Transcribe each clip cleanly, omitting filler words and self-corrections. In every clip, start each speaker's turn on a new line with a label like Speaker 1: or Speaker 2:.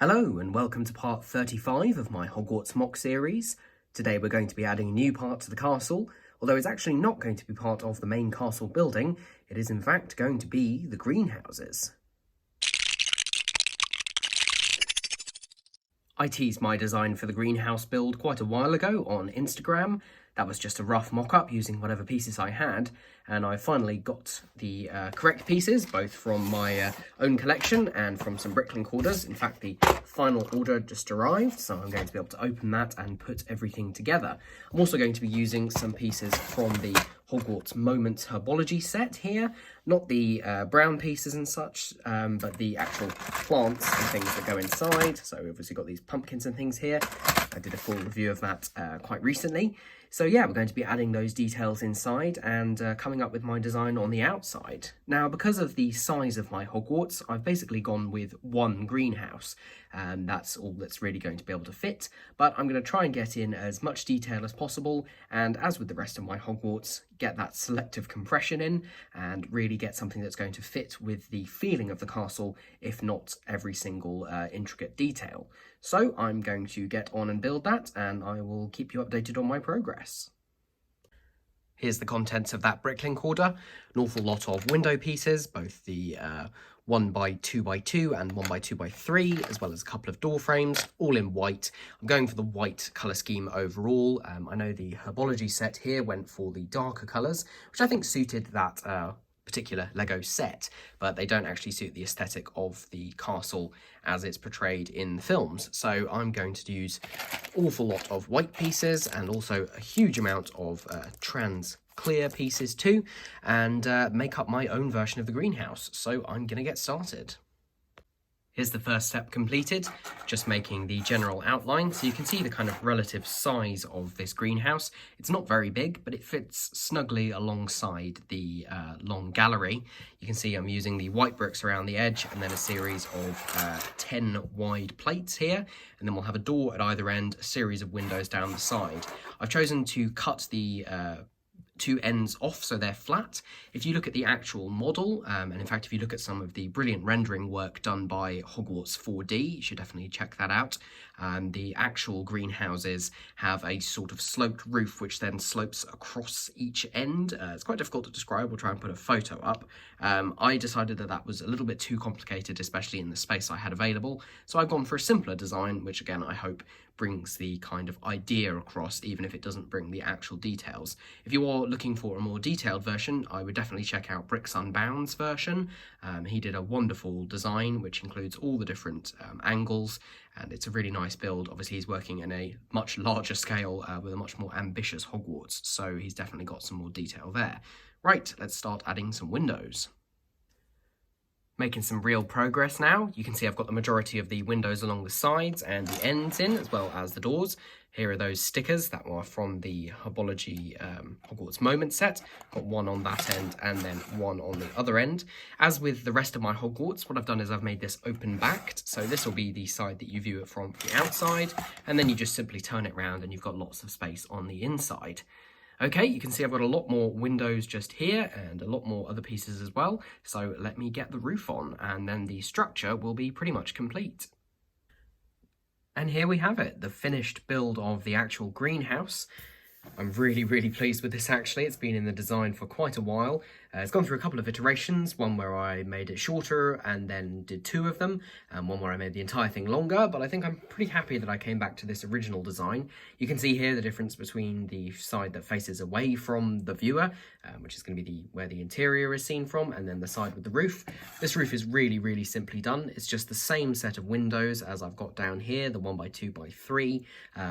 Speaker 1: Hello and welcome to part 35 of my Hogwarts MOC series. Today we're going to be adding a new part to the castle, although it's actually not going to be part of the main castle building. It is in fact going to be the greenhouses. I teased my design for the greenhouse build quite a while ago on Instagram. That was just a rough mock-up using whatever pieces I had, and I finally got the correct pieces, both from my own collection and from some bricklink orders. In fact, the final order just arrived, so I'm going to be able to open that and put everything together. I'm also going to be using some pieces from the Hogwarts Moments Herbology set here. Not the brown pieces and such, but the actual plants and things that go inside. So we've obviously got these pumpkins and things here. I did a full review of that quite recently. So yeah, we're going to be adding those details inside and coming up with my design on the outside. Now, because of the size of my Hogwarts, I've basically gone with one greenhouse. That's all that's really going to be able to fit, but I'm going to try and get in as much detail as possible, and as with the rest of my Hogwarts, get that selective compression in and really get something that's going to fit with the feeling of the castle, if not every single intricate detail. So I'm going to get on and build that, and I will keep you updated on my progress. Here's the contents of that bricklink order. An awful lot of window pieces, both the 1x2x2 and 1x2x3, as well as a couple of door frames, all in white. I'm going for the white colour scheme overall. I know the Herbology set here went for the darker colours, which I think suited that particular Lego set, but they don't actually suit the aesthetic of the castle as it's portrayed in the films. So I'm going to use an awful lot of white pieces and also a huge amount of trans clear pieces too, and make up my own version of the greenhouse. So I'm gonna get started. Here's the first step completed, just making the general outline. So you can see the kind of relative size of this greenhouse. It's not very big, but it fits snugly alongside the long gallery. You can see I'm using the white bricks around the edge and then a series of 10 wide plates here. And then we'll have a door at either end, a series of windows down the side. I've chosen to cut the two ends off so they're flat. If you look at the actual model, and in fact if you look at some of the brilliant rendering work done by Hogwarts 4D, you should definitely check that out. The actual greenhouses have a sort of sloped roof which then slopes across each end. It's quite difficult to describe. We'll try and put a photo up. I decided that that was a little bit too complicated, especially in the space I had available, so I've gone for a simpler design, which again I hope brings the kind of idea across, even if it doesn't bring the actual details. If you are looking for a more detailed version, I would definitely check out Bricks Unbound's version. He did a wonderful design which includes all the different angles, and it's a really nice build. Obviously he's working in a much larger scale with a much more ambitious Hogwarts, so he's definitely got some more detail there. Right, let's start adding some windows. Making some real progress now. You can see I've got the majority of the windows along the sides and the ends in, as well as the doors. Here are those stickers that were from the Herbology Hogwarts Moments set. Got one on that end and then one on the other end. As with the rest of my Hogwarts, what I've done is I've made this open-backed. So this will be the side that you view it from the outside, and then you just simply turn it around and you've got lots of space on the inside. Okay, you can see I've got a lot more windows just here and a lot more other pieces as well. So let me get the roof on and then the structure will be pretty much complete. And here we have it, the finished build of the actual greenhouse. I'm really pleased with this actually. It's been in the design for quite a while. It's gone through a couple of iterations, one where I made it shorter and then did two of them, and one where I made the entire thing longer, but I think I'm pretty happy that I came back to this original design. You can see here the difference between the side that faces away from the viewer, which is going to be where the interior is seen from, and then the side with the roof. This roof is really simply done. It's just the same set of windows as I've got down here, the 1x2x3,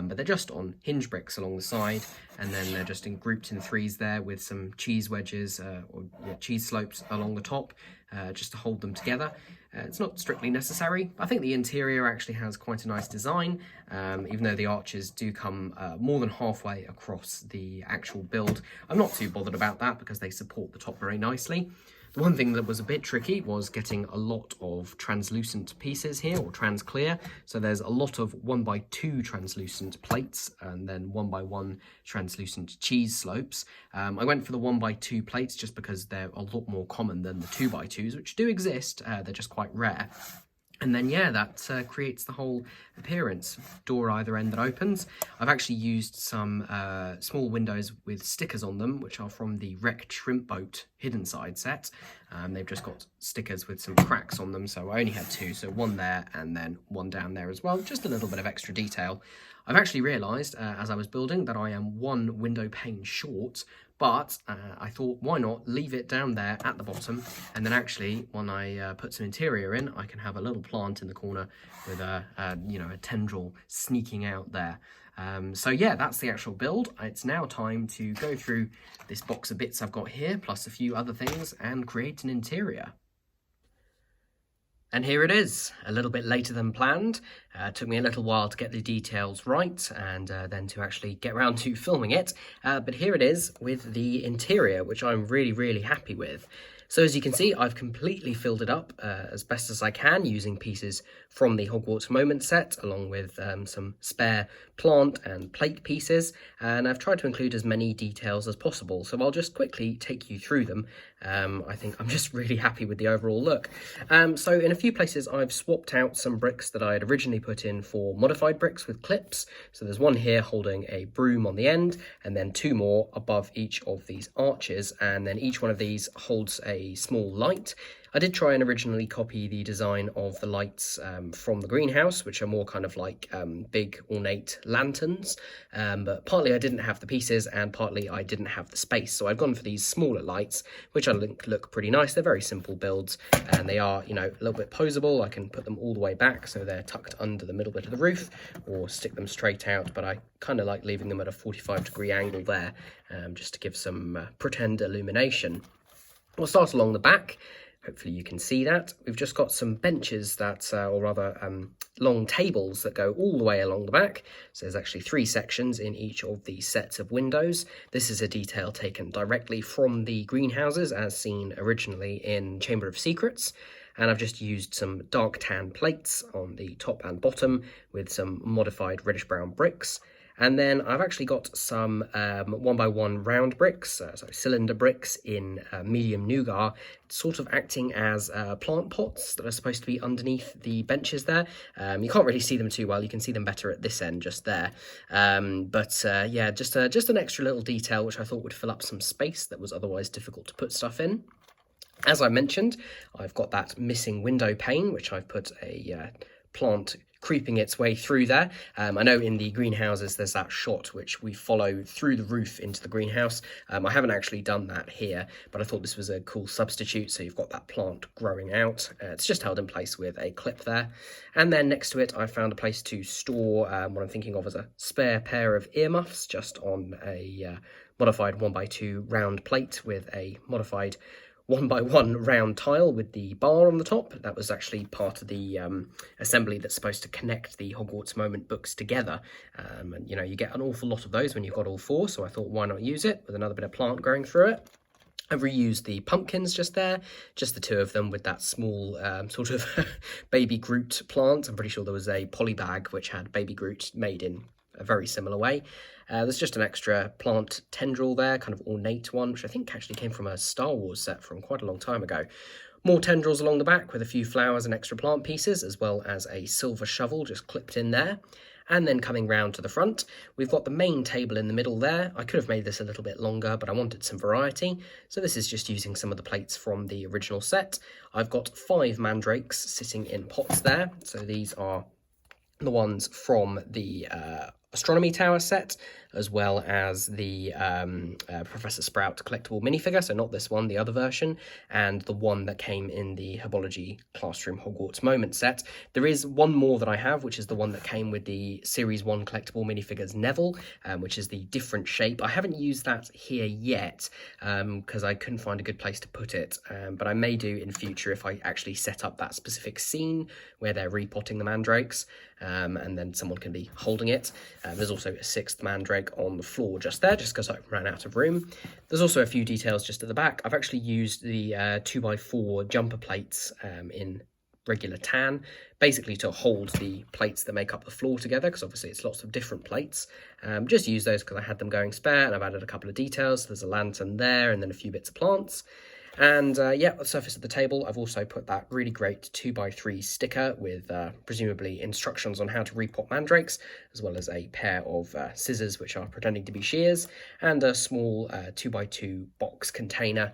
Speaker 1: but they're just on hinge bricks along the side, and then they're just grouped in threes there with some cheese wedges or cheese slopes along the top just to hold them together. It's not strictly necessary. I think the interior actually has quite a nice design, even though the arches do come more than halfway across the actual build. I'm not too bothered about that because they support the top very nicely. The one thing that was a bit tricky was getting a lot of translucent pieces here, or trans clear. So there's a lot of 1x2 translucent plates and then 1x1 translucent cheese slopes. I went for the 1x2 plates just because they're a lot more common than the 2x2s, which do exist. They're just quite rare. And then, yeah, that creates the whole appearance. Door either end that opens. I've actually used some small windows with stickers on them, which are from the Wrecked Shrimp Boat Hidden Side set. They've just got stickers with some cracks on them, so I only had two, so one there and then one down there as well. Just a little bit of extra detail. I've actually realised, as I was building, that I am one window pane short, but I thought, why not leave it down there at the bottom, and then actually, when I put some interior in, I can have a little plant in the corner with a tendril sneaking out there. So yeah, that's the actual build. It's now time to go through this box of bits I've got here, plus a few other things, and create an interior. And here it is, a little bit later than planned. It took me a little while to get the details right and then to actually get around to filming it. But here it is with the interior, which I'm really, really happy with. So as you can see, I've completely filled it up as best as I can using pieces from the Hogwarts Moment set, along with some spare plant and plate pieces, and I've tried to include as many details as possible, so I'll just quickly take you through them. I think I'm just really happy with the overall look. So in a few places I've swapped out some bricks that I had originally put in for modified bricks with clips. So there's one here holding a broom on the end, and then two more above each of these arches, and then each one of these holds a small light. I did try and originally copy the design of the lights from the greenhouse, which are more kind of like big ornate lanterns, but partly I didn't have the pieces and partly I didn't have the space. So I've gone for these smaller lights, which I think look pretty nice. They're very simple builds and they are, you know, a little bit posable. I can put them all the way back so they're tucked under the middle bit of the roof, or stick them straight out, but I kind of like leaving them at a 45-degree angle there, just to give some pretend illumination. We'll start along the back. Hopefully you can see that. We've just got some benches that, or rather long tables that go all the way along the back. So there's actually 3 sections in each of these sets of windows. This is a detail taken directly from the greenhouses as seen originally in Chamber of Secrets. And I've just used some dark tan plates on the top and bottom with some modified reddish brown bricks. And then I've actually got some 1x1 round bricks, so cylinder bricks in medium nougat, sort of acting as plant pots that are supposed to be underneath the benches there. You can't really see them too well, you can see them better at this end just there. Yeah, just an extra little detail which I thought would fill up some space that was otherwise difficult to put stuff in. As I mentioned, I've got that missing window pane, which I've put a plant creeping its way through there. I know in the greenhouses there's that shot which we follow through the roof into the greenhouse. I haven't actually done that here, but I thought this was a cool substitute. So you've got that plant growing out. It's just held in place with a clip there. And then next to it I found a place to store what I'm thinking of as a spare pair of earmuffs, just on a modified 1x2 round plate with a modified 1x1 round tile with the bar on the top. That was actually part of the assembly that's supposed to connect the Hogwarts Moment books together. And you know, you get an awful lot of those when you've got all 4, so I thought why not use it with another bit of plant growing through it. I've reused the pumpkins just there, just the 2 of them with that small sort of baby Groot plant. I'm pretty sure there was a poly bag which had baby Groot made in a very similar way. There's just an extra plant tendril there, kind of ornate one, which I think actually came from a Star Wars set from quite a long time ago. More tendrils along the back with a few flowers and extra plant pieces, as well as a silver shovel just clipped in there. And then coming round to the front, we've got the main table in the middle there. I could have made this a little bit longer, but I wanted some variety. So this is just using some of the plates from the original set. I've got 5 mandrakes sitting in pots there. So these are the ones from the Astronomy Tower set, as well as the Professor Sprout collectible minifigure, so not this one, the other version, and the one that came in the Herbology Classroom Hogwarts Moment set. There is one more that I have, which is the one that came with the Series 1 collectible minifigures Neville, which is the different shape. I haven't used that here yet, because I couldn't find a good place to put it, but I may do in future if I actually set up that specific scene where they're repotting the mandrakes, and then someone can be holding it. There's also a 6th mandrake on the floor just there, just because I ran out of room. There's also a few details just at the back. I've actually used the 2x4 jumper plates in regular tan, basically to hold the plates that make up the floor together, because obviously it's lots of different plates. Just use those because I had them going spare, and I've added a couple of details. There's a lantern there, and then a few bits of plants. And yeah, on the surface of the table, I've also put that really great 2x3 sticker with presumably instructions on how to repot mandrakes, as well as a pair of scissors which are pretending to be shears, and a small 2x2 box container.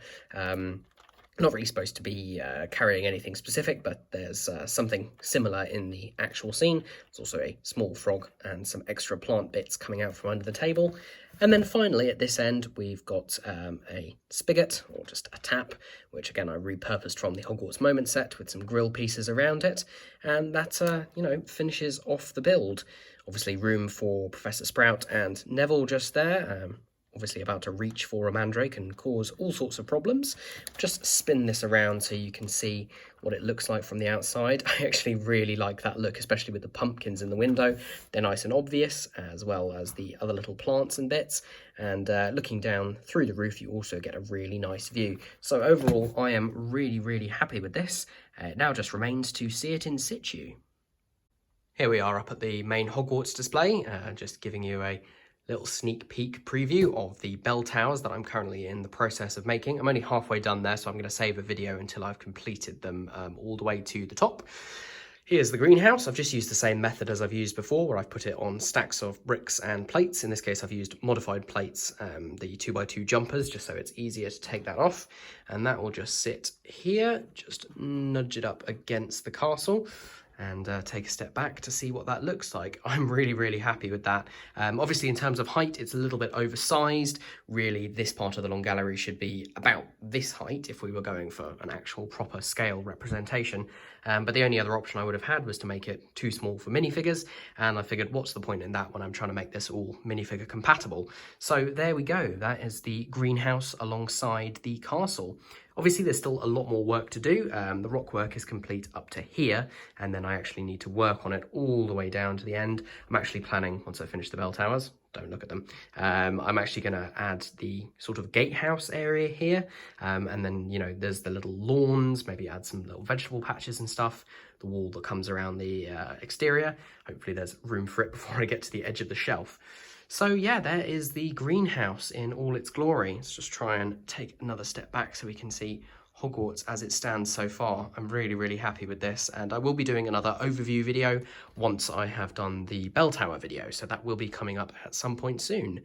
Speaker 1: Not really supposed to be carrying anything specific, but there's something similar in the actual scene. There's also a small frog and some extra plant bits coming out from under the table. And then finally, at this end, we've got a spigot, or just a tap, which again I repurposed from the Hogwarts Moment set with some grill pieces around it. And that, you know, finishes off the build. Obviously room for Professor Sprout and Neville just there. Obviously about to reach for a mandrake and cause all sorts of problems. Just spin this around so you can see what it looks like from the outside. I actually really like that look, especially with the pumpkins in the window. They're nice and obvious, as well as the other little plants and bits. And looking down through the roof, you also get a really nice view. So overall, I am really happy with this. It now just remains to see it in situ. Here we are up at the main Hogwarts display, just giving you a little sneak peek preview of the bell towers that I'm currently in the process of making. I'm only halfway done there, so I'm going to save a video until I've completed them all the way to the top. Here's the greenhouse. I've just used the same method as I've used before, where I've put it on stacks of bricks and plates. In this case, I've used modified plates, the 2x2 jumpers, just so it's easier to take that off. And that will just sit here, just nudge it up against the castle, and take a step back to see what that looks like. I'm really happy with that. Obviously, in terms of height, it's a little bit oversized. Really, this part of the long gallery should be about this height if we were going for an actual proper scale representation. But the only other option I would have had was to make it too small for minifigures, and I figured what's the point in that when I'm trying to make this all minifigure compatible. So there we go, that is the greenhouse alongside the castle. Obviously there's still a lot more work to do. The rock work is complete up to here, and then I actually need to work on it all the way down to the end. I'm actually planning, once I finish the bell towers, don't look at them, I'm actually going to add the sort of gatehouse area here, and then, you know, there's the little lawns, maybe add some little vegetable patches and stuff, the wall that comes around the exterior. Hopefully there's room for it before I get to the edge of the shelf. So yeah, there is the greenhouse in all its glory. Let's just try and take another step back so we can see Hogwarts as it stands so far. I'm really happy with this, and I will be doing another overview video once I have done the bell tower video, so that will be coming up at some point soon.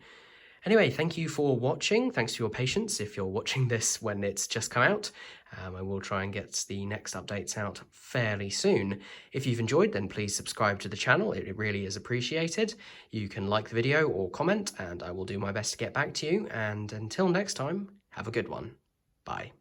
Speaker 1: Anyway, thank you for watching. Thanks for your patience if you're watching this when it's just come out. I will try and get the next updates out fairly soon. If you've enjoyed, then please subscribe to the channel. It really is appreciated. You can like the video or comment, and I will do my best to get back to you. And until next time, have a good one. Bye.